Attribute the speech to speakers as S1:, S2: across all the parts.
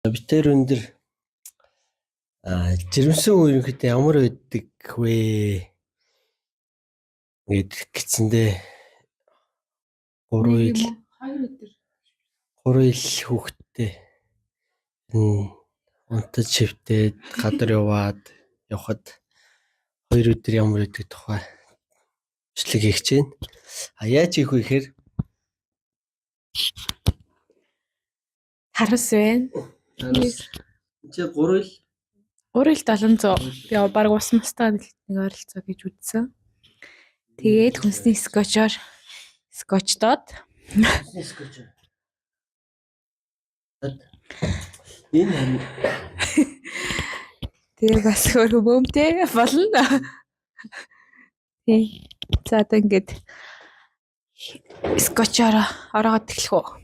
S1: Битээр өндөр жирэмсэн ерөнхийдөө ямар байдаг вэ гэдгцэндээ 3 ил 3 ил хүүхэдтэй унтаж шивтээд гадар явхад 2 өдөр ямар байдаг тухай бичлэг хийх гэж байна. Яаж хийх вэ гэхээр
S2: Харас байна.
S1: чи 3 ил
S2: 700. Би баг ус мастаа нэг ойролцоо гэж үзсэн. Тэгээд хүнсний скотчдод
S1: энэ
S2: тэгээ бас хөргө бөмбөтэй болно. Тий. За одоо ингээд скотчоор ороод эхлэх үү.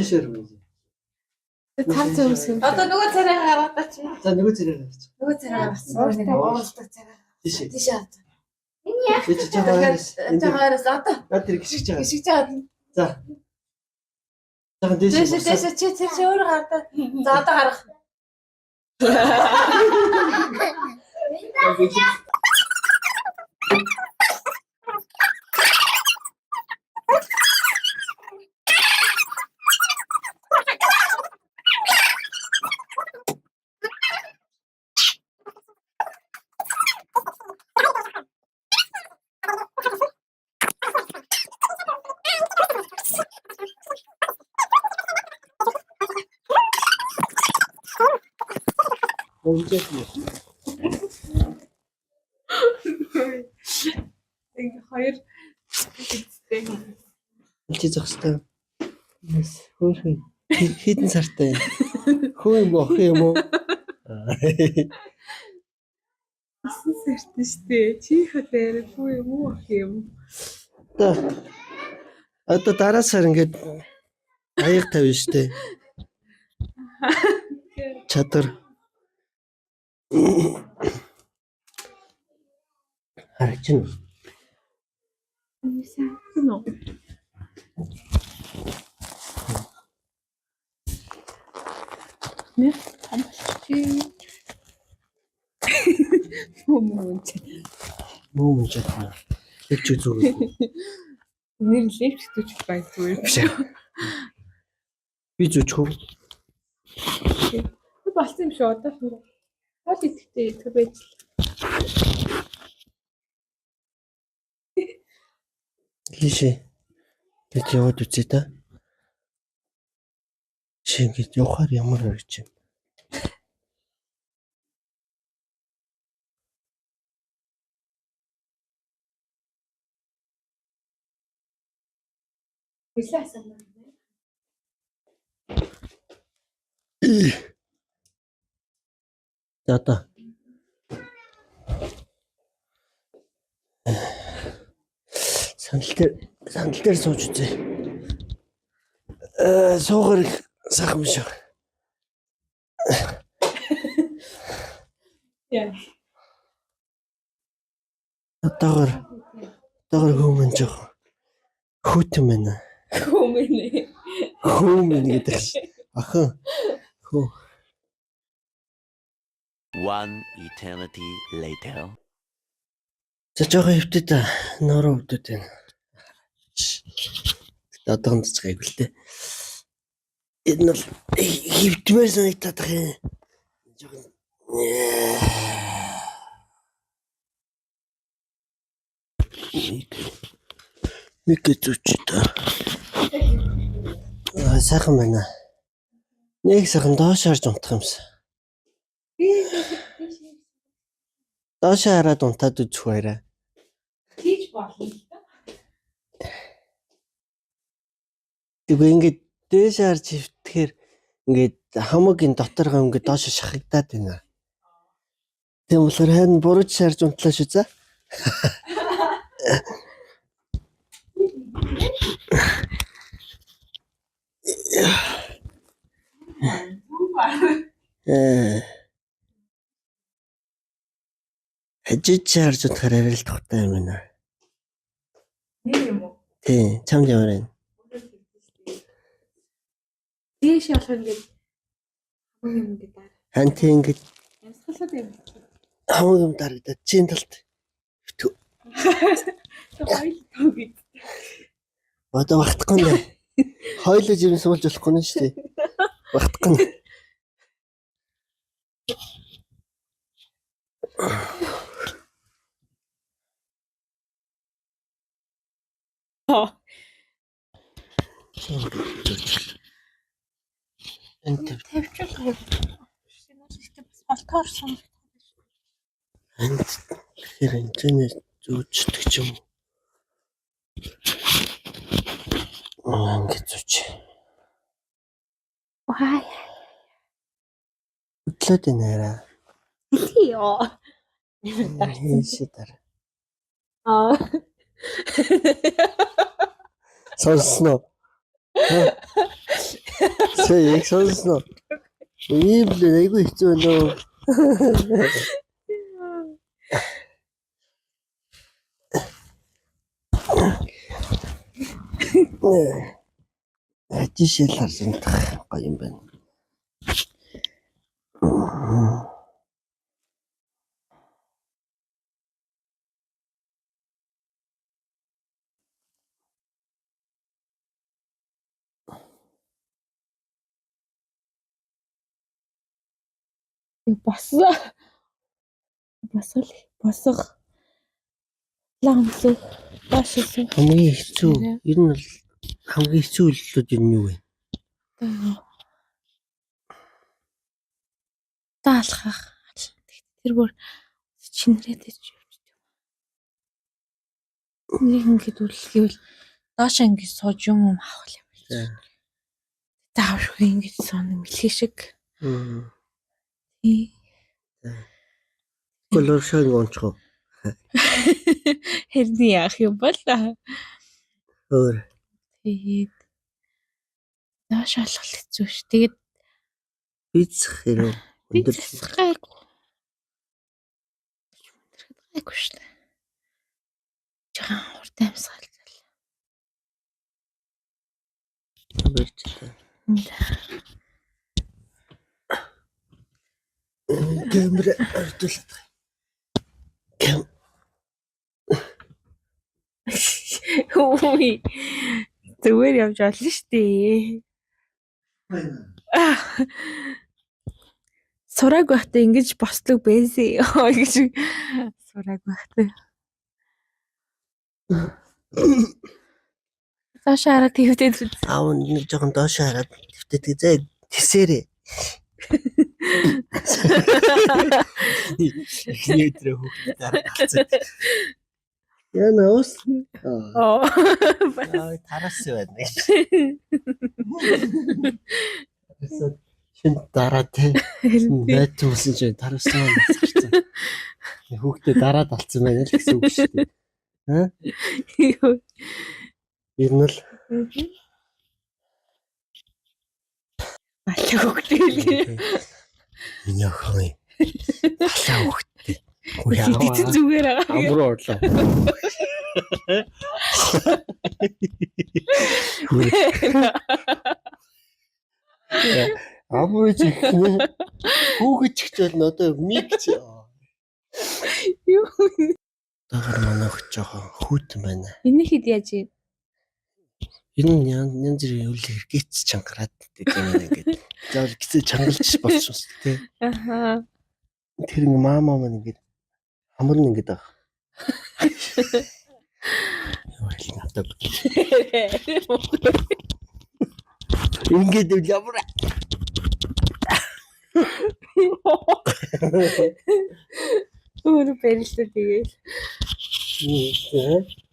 S1: тийшэр үү.
S2: Тав зөөсөн.
S3: Одоо нөгөө царай гаргадаа чи.
S1: За нөгөө зэрэг авч.
S3: Нөгөө царай гаргасан. Уулдаг царай.
S1: Тийшээ.
S3: Тийшээ.
S1: Энэ яа.
S3: Жагаараас одоо.
S1: Тэр гიშгэж байгаа.
S3: Гიშгэж байгаа.
S1: За. За
S3: Дэше чи өөр гардаа. За одоо гарах.
S1: Olacak mı?
S2: Хоёр эцтэй.
S1: Чи зах хэвээр. Хөөхөн хитэн сартай. Хөө юм ах юм уу?
S2: Асан сартай штэ. Чи хатэр хүү юм уу ах юм.
S1: Одоо дараа сар ингээд аяг тавина штэ. Чадвар. Харчин.
S2: Нөө. Нэ тамчи. Момент.
S1: Хэлж зүг.
S2: Нэр лепчтэй ч байхгүй биш.
S1: Би зүчхүү.
S2: Болсон юм шүү одоо шүү. Хол идэхтэй идэх байж.
S1: Лишээ. Тэт яваад үзье та. Чи ингэж явахаар ямар харагч юм.
S2: Бисаасан байна.
S1: За одоо. Сандал дээр сууж үзье. Суугаар их сайхан биш үү?
S2: Яа.
S1: Одоогор хүмүүн жоох хүүтэн байна. Хүмүүн гэдэг чинь охин хөө.
S4: One eternity later.
S1: За жоохон хөвтөд нөрөө хөвтөд байна. Одоогонд ч гайгүй л дээ. Энэ бол хөвтмээр санагдаад байгаа юм. Жоохон Микэ зүчтэй. Сайхан байна. Нэг сайхан доош харж унтах юмсан. Доош хараад унтаад үзэх байраа.
S2: Тийж болно л да.
S1: Тэгвэл ингээд дээш харж хөвтгэхээр ингээд хамаагийн доторгоо ингээд доош шахагдаад байна. Тийм болохоор харин бурууч харж унтлаа шүү за. Хажиж харж утгаар арай л тухтай юм байна.
S2: Нэг юм уу?
S1: Тий, чамд ямар байна?
S2: Дээш явах ингээд хамаг юм гэдэг.
S1: Ханти ингээд
S2: Ямсгалаад юм.
S1: хамаг юм дарагдаад чинь талд.
S2: Хоёул төгөө.
S1: Одоо багтахгүй нэ. Хойлоо жирэн суулж болохгүй нь шүү дээ. Багтахгүй нэ. Энд
S2: Тавьчихлаа. Шинээр ихтэй бас болтоорсон.
S1: энд тэгэхээр энэ зүүчдэг ч юм уу. Ингээд зүүч.
S2: Вай.
S1: Хөдлөөд нэраа.
S2: Тийё.
S1: Хийшээ дараа.
S2: Аа.
S1: Сонсноо. Сэй яг сонсноо. Ийм л айгүй хэцүү байна. Ажишэл харж унтах гоё юм байна.
S2: Босох. Ламсах. Башсах.
S1: Хамгийн хэцүү. Ер нь бол хамгийн хэцүү үйлдэлүүд юу вэ?
S2: Таалхах. Тэр бүр чинрээд ич явж. Нэг ингэж үлгэвэл доош ингэж сууж юм авах юм байна.
S1: За.
S2: Заавшгүй ингэж сон мэлхий шиг. Тий.
S1: Колоршог онцгой.
S2: Хэрний яах юм бол
S1: Өөр.
S2: тэгээд доош алхал хэцүү ш. Тэгээд
S1: Бицх хэрэг өндөр.
S2: гайгүй. Гайгүй ш. Жахан хурдан амсгал.
S1: Барьчтай. Гэмрэ ортолт.
S2: Ой. Зүгээр явж олно штэ. Сураг байхдаа ингэж бослог байсан. Гэж сураг байхдаа. Доош хараад твтээд үз.
S1: Аав нэг жоохон доош хараад твтээд зэ тэсэрээ. Ихний өдрөө хүүхдээ дараалцсан. Яна ус. Тарас байна. Шин дараа тий. Найт тусан чи тарас маань гарцсан. Хүүхдээ дараад алцсан байна л гэсэн үг шүү дээ. Аа? Ер нь л
S2: алаа хөгтэй.
S1: миний охин. Алаа хөгтэй.
S2: Эцэг зүгээр аа.
S1: Амруу орлоо. Амруу чихнэ. Хүүхэд ч гэж болно одоо миг ч.
S2: Юу.
S1: Дагаар манай охин жоохон хүүтэн байна.
S2: Энэ хэд яаж юм?
S1: Энэ янз бүрийн үйл хэрэгэц чангараад гэдэг юм ингээд. Жаа гисээ чангалж болчихсон шүү дээ.
S2: Ахаа.
S1: Тэр ингээ маамаа маань ингээд амар нь ингээд байгаа. Яа л надад. Ингээд ямар
S2: Өөр бэрэлтэй тэгээд.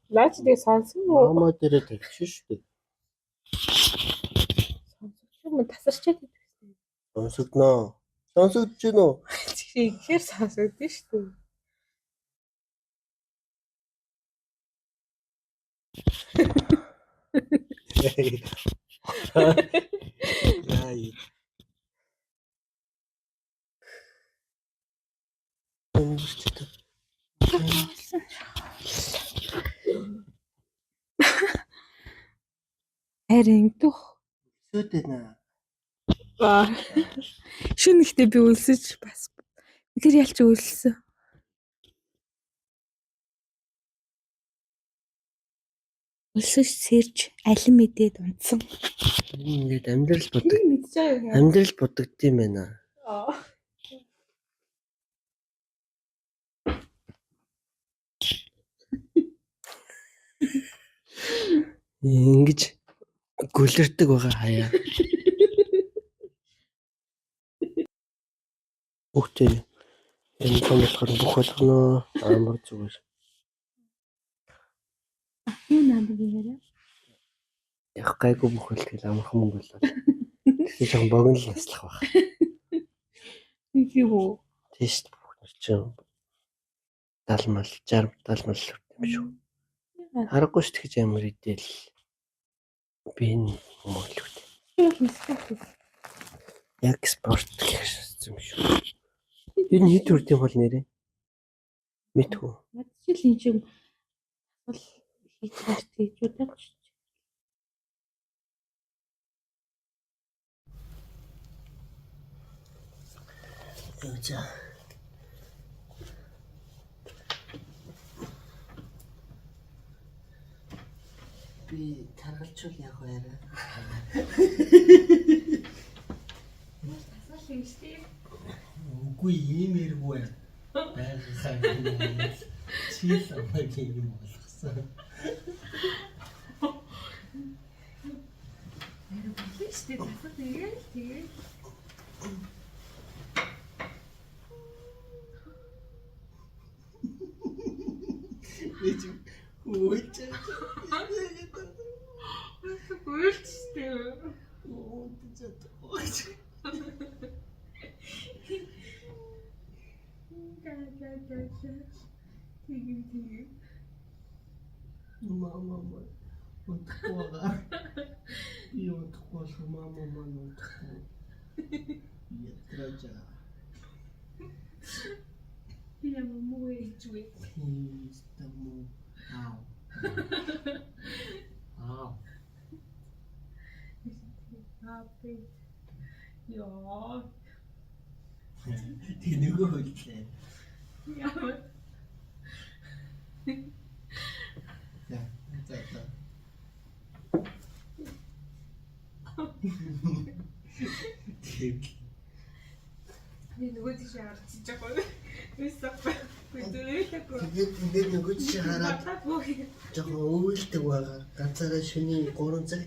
S2: Лаач дээ сонсон уу?
S1: Маамаа дээрээ тавьчих шүү дээ.
S2: Юм тасарчаад идэх.
S1: Сонсогдноо. Сонсогдож байна уу?
S2: Чи ихэр сонсогдсон шүү дээ.
S1: Яа.
S2: Харин дөх.
S1: Сүйдэ наа.
S2: Шүн ихтэй би үлсэж бас. Тэр ялч үлссэн. Үлсэж сэрж алин мэдээд унтсан.
S1: Ингээд амьдрал бодог.
S2: Мэдж байгаа юм.
S1: Амьдрал бодогдсон байна. Ингэж гүлэрдэг байгаа хаяа. Хүүхдээ энэ томлохоор бүх болгоно амар зүгээр.
S2: Юу намайг яриа?
S1: Яг гайгүй бүх л тэгэл амархан мөнгө болоо. Тэгэхээр жоохон богино л яслах байх.
S2: Юу?
S1: Тест бүх нар чинь 70 мал 60 70 мал юм шүү. Харахгүй ч тэгж амар идэл би энэ мөглүүд. Яг спорт гэх юм шүү. Энэ хэд үрдэм бол нэрээ? Мэдгүй.
S2: Ядчил энэ шиг бол хийж байгаа гэж бодож шүү.
S1: За. Би таргалчул яг байраа.
S2: Асуулт юм шүү.
S1: Үгүй иймэргүй байхаа юм. Чил амаг юм болгосон.
S2: Тэгээд
S1: Нэг Өөч.
S2: Гүйлчтэй. Тэгээ.
S1: Мама. Утгаагаа. Би утгаал мама утгаа. Ятрача.
S2: Я маму ээжгүй.
S1: Стаму. Ау.
S2: Апи. Яа.
S1: Тэг нөгөө хөлтлээ.
S2: Яа.
S1: За. Тэг.
S2: Би нөгөө тийш харчихж байгаа. Үсэхгүй.
S1: Тэгээд нөгөө чи хараад жоохон өвөлдөг байгаа. Ганцаараа шөнийн 3 цаг.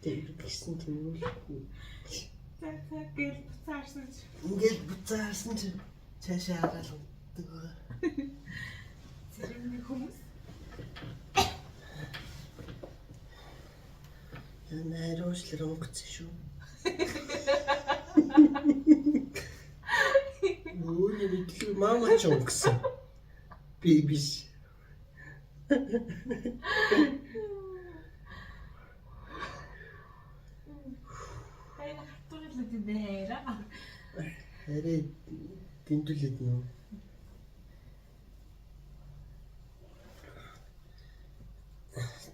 S1: Тэг гисэн тийм үү?
S2: Гэл буцаарсан.
S1: Ингээд буцаарсан чи цаашаа хараад унтдаг байгаа.
S2: Зэрэг хүмүүс.
S1: Найруулслаар өнгөцсөн шүү. Өөний мэдлэг мама ч өнгөсөн. Би биш.
S2: Хайна хатуулаад байна.
S1: Арай гинтүүлээд нөө.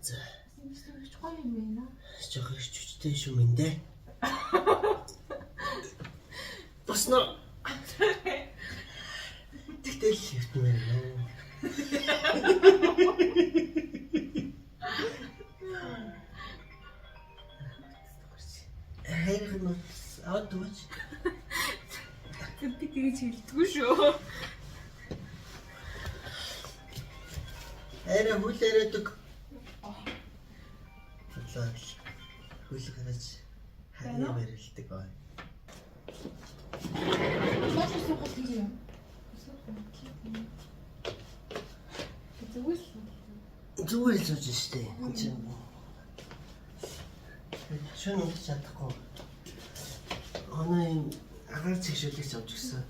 S1: За.
S2: Симсимч гоё юм байна.
S1: Жохор чүчтэй шүү минь дээ. Босно. Тэгтэл хэвтмээр нөө. Хайрхан нууц авдууч.
S2: Би тэгэж хэлдэггүй шүү.
S1: Арай хүлээрэдэг. Бодлоо. Хөл гараж хайр барилдаг бай.
S2: Бачаа суугаад тийм юм.
S1: Зүгээр л сууж штэ. Шөн унтаж чадахгүй. Оноо агаар цэгшүүлэгч авч гисэн.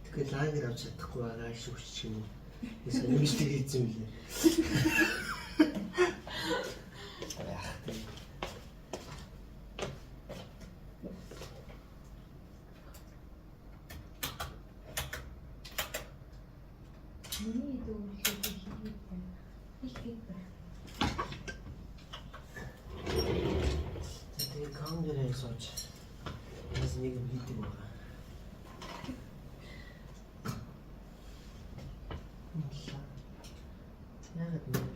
S1: Тэгэхээр лагер авч чадахгүй байгаа шүүгч юм. Эсвэл нэгтэй хийсэн юм лээ. Тэгээ камерыг сууж. Бас нэг юм хийдэг байгаа. Яг нэг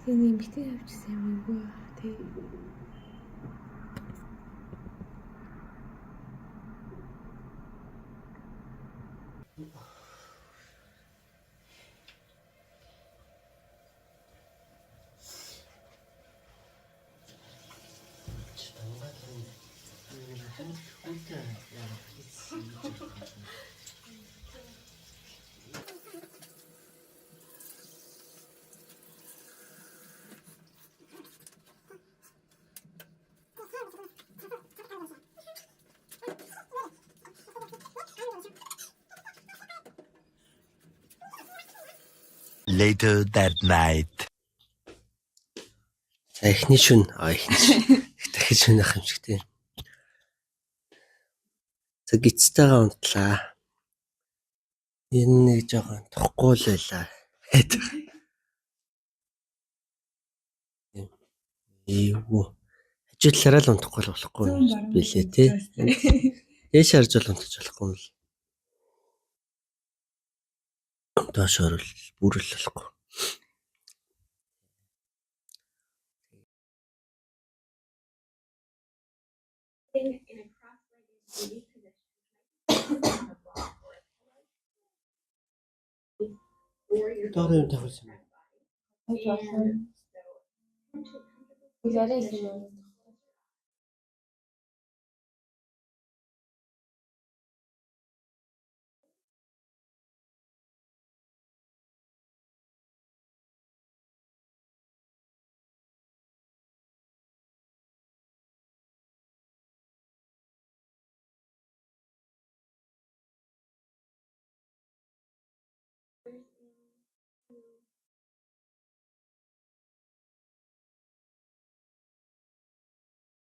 S2: Тэгээ нэмэгтэй авчихсан юм уу? Тий.
S4: Later that night.
S1: За эхний шүн дахиж шүнэх юм шиг тийм. За гистэйгээ унтлаа. Энэ нэг жоохон тохгүй л байлаа. Эйгүү. Хажуудлаараа л унтахгүй л болохгүй юм билээ тий. Дээш харж бол унтаж болохгүй юм л. Доош орвол бүрэл болохгүй. Дөрөв тавсан.
S3: Ярэ юм.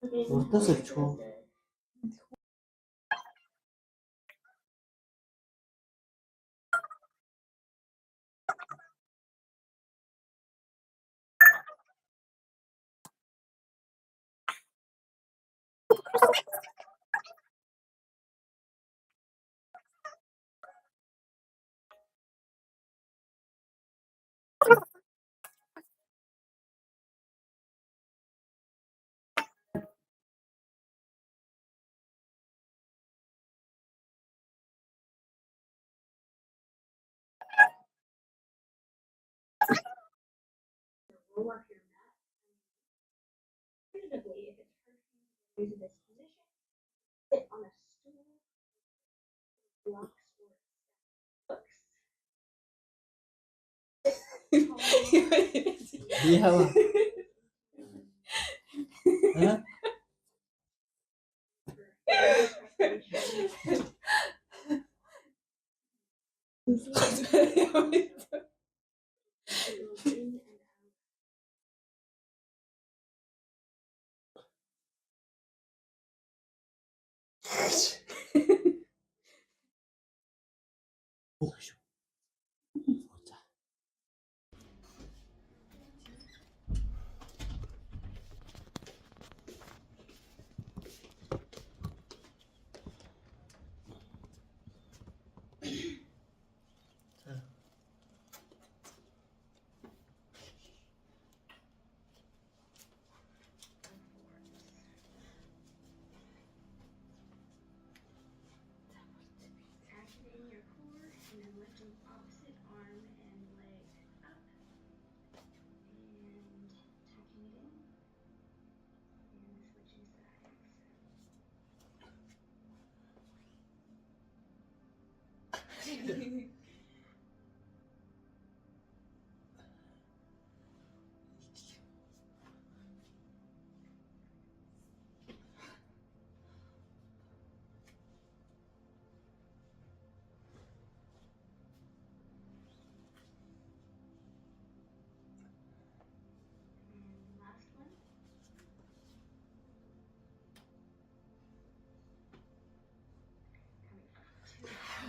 S1: Урдаас авчихгүй. Яа.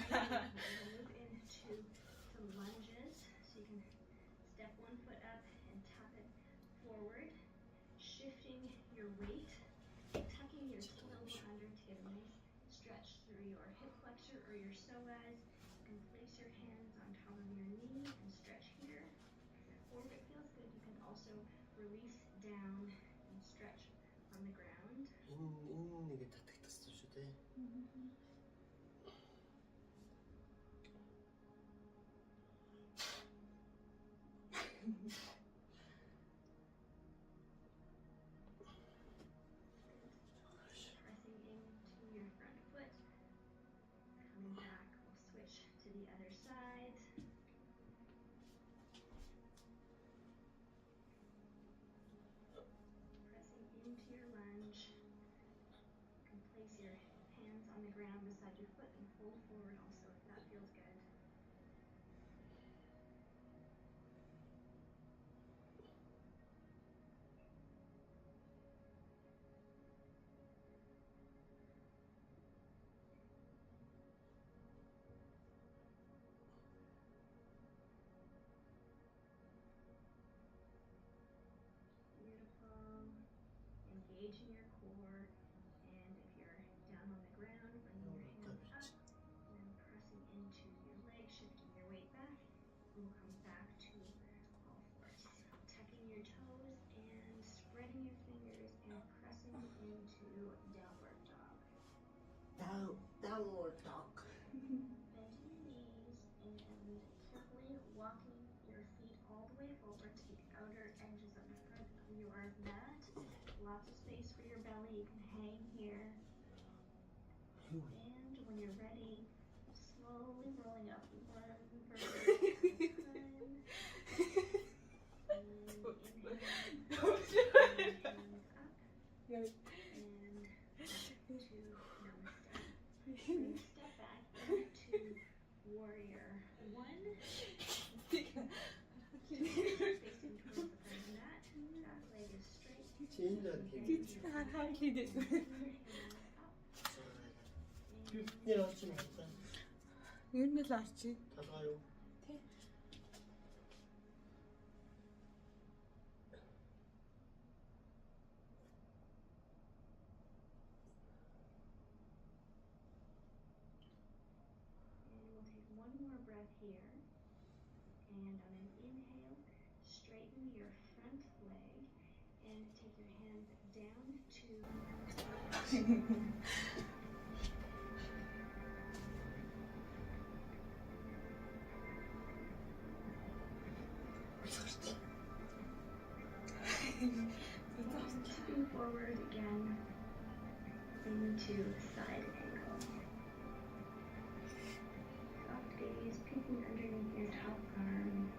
S5: Move into lunges, so you can step one foot up and tap it forward, shifting your weight, tucking your tailbone under to get a nice stretch through your hip flexor or your psoas. You can place your hands on top of your knee and stretch here. Or if it feels good, you can also release down stretch on the ground.
S1: Энэ нэг татагдсан шүү дээ.
S5: Pressing into your front foot. Coming back, we'll switch to the other side. Pressing into your lunge. You can place your hands on the ground beside your foot and fold forward also if that feels good. Beautiful. Engaging your core, and if you're down on the ground, bringing your hands up, and then pressing into your legs, shifting your weight back. We'll come back to all fours. Tucking your toes and spreading your fingers and pressing into downward dog.
S1: Downward dog.
S5: Bending your knees and carefully walking your feet all the way forward to the outer edges of the front of your mat. Lots of space for your belly. You can hang here. And when you're ready, slowly rolling up one vertebrae at a time. And inhale. And hands up. And to namaste. And step back into warrior one. Facing towards the front of the mat. Back leg is straight.
S1: Яа ч юм байна.
S2: Ер нь л арчи.
S1: Талгаа юу?
S2: Тий.
S5: And we'll take one more breath here. And on an inhale, straighten your front leg and take your hands down to tipping forward again into side angle. Soft gaze peeking underneath your top arm.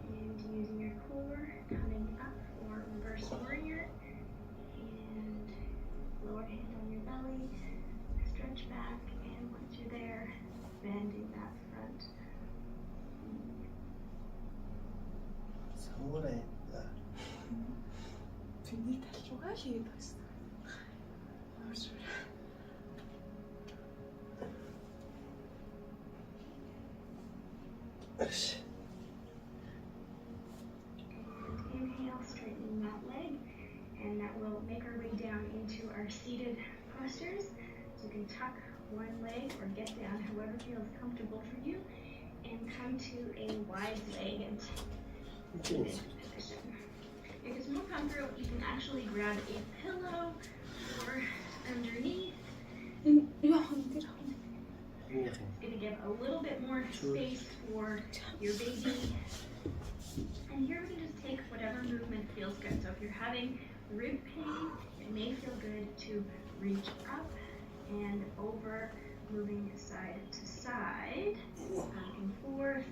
S5: And using your core, coming up for reverse warrior. And lower hand on your belly, stretch back, and once you're there, bending that front.
S1: Самурай.
S2: Тэний талч угаа хийгээд байсан.
S5: And inhale, straightening that leg, and that will make our way down into our seated postures. So you can tuck one leg or get down, however feels comfortable for you, and come to a wide legged seated position. If it's more comfortable, you can actually grab a pillow or underneath.
S2: Яах вэ?
S5: It's going to give a little bit more space for your baby. And here we can just take whatever movement feels good. So if you're having rib pain, it may feel good to reach up and over, moving side to side, back and forth,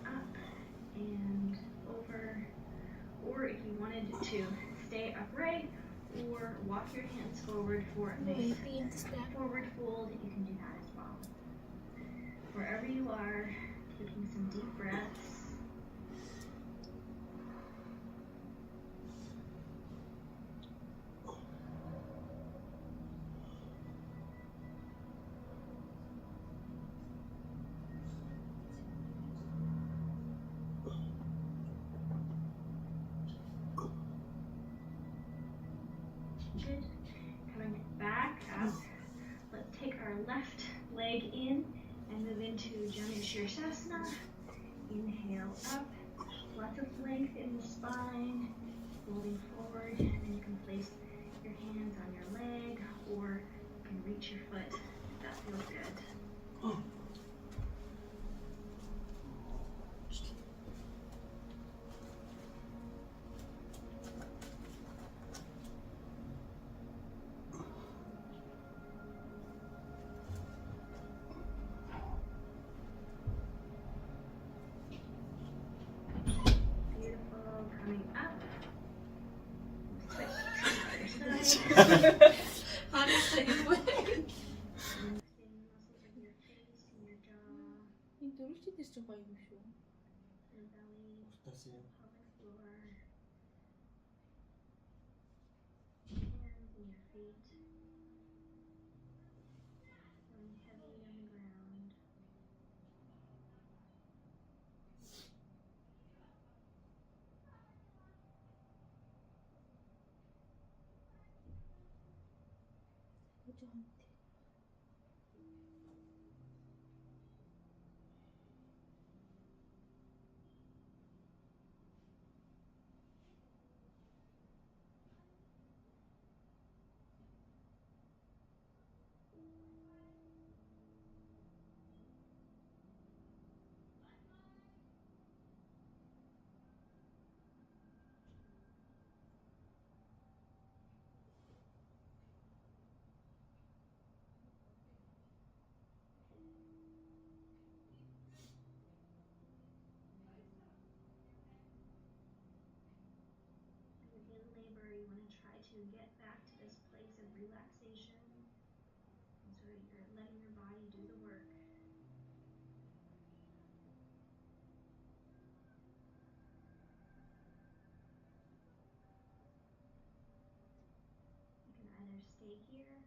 S5: up and over. Or if you wanted to stay upright or walk your hands forward for a nice forward fold, you can do that as well. Wherever you are, taking some deep breaths. leg in and move into Janu Shirshasana. Inhale up, lots of length in the spine, folding forward, and then you can place your hands on your leg or you can reach your foot if that feels good. Beautiful, coming up. Switch to the other side.
S3: Honestly.
S5: Loosening muscles of your face and your jaw,
S2: Энэ дөрөвчид дээр чинь гоё юм шүү.
S5: your belly, pelvic floor, hands and your feet. Feeling heavy on the ground. And in labor, you want to try to get back to this place of relaxation. And so you're letting your body do the work. You can either stay here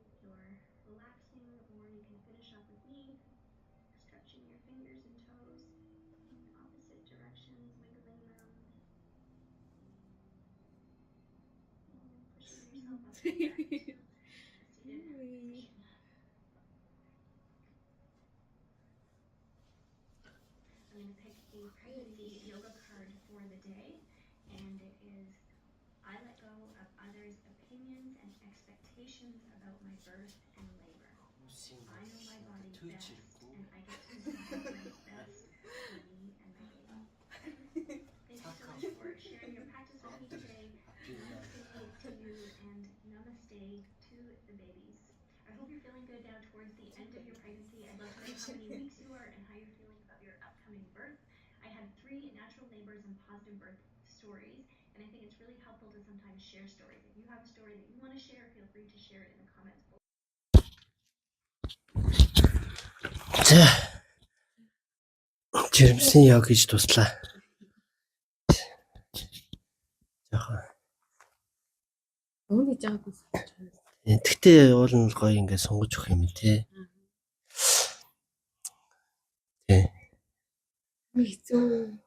S5: if you're relaxing, or you can finish up with me, stretching your fingers and toes in opposite directions, wiggling them. And pushing yourself up to a seated position. I'm going to pick a pregnancy yoga card for the day, and it is I let go of others' opinions and expectations about my birth and labor. I know my body best, and I get to decide what is best for me and my baby. Thank you so much for sharing your practice with me today. Namaste to you, and namaste to the babies. I hope you're feeling good now towards the end of your pregnancy. I'd love to know how many weeks you are and how you're feeling about your upcoming birth. I had 3 natural labors and positive birth stories, and I think it's really helpful to sometimes share stories. If you have a story that you want to share, feel free to share it in the comments below.
S1: За. Жирэмсэн яг гэж туслаа. Яха.
S2: Өөний жаагаад үзэж байна.
S1: Тэгтээ уул нь гоё ингээд сунгаж өгөх юм тий. Тий.
S2: Хэцүү.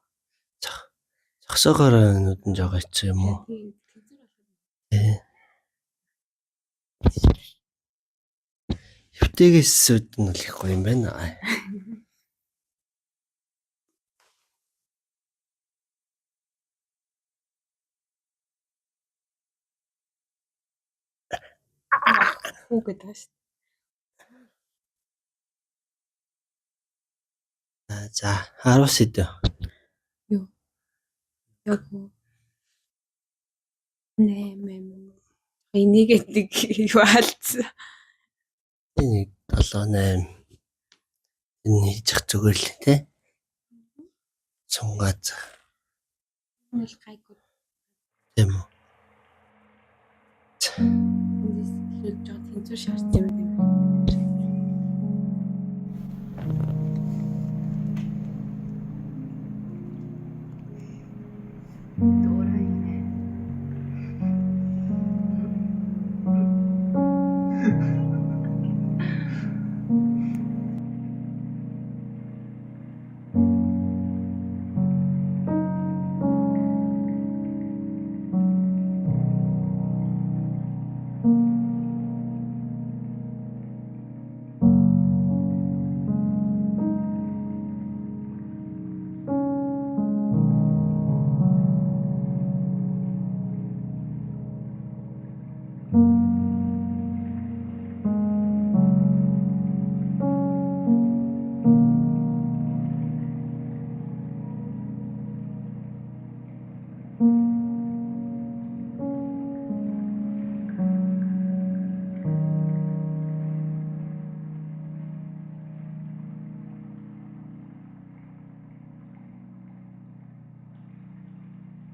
S1: Зогсоогоор нүдэн жоо хэцүү юм уу? Тий. Хөвтэйгээс сүд нь л их гоё юм байна.
S2: Хүүгээ тааш.
S1: За 10 сэдв.
S2: Юу? Яг уу. Нэмэм. Энийгээ нэг юу алдсан.
S1: 1 7 8 энэ хийж зүгээр л тий. Сунгаад.
S2: Мэл гайгүй.
S1: Тийм үү.
S2: Үндис жоо тэнцвэр шаардсан юм.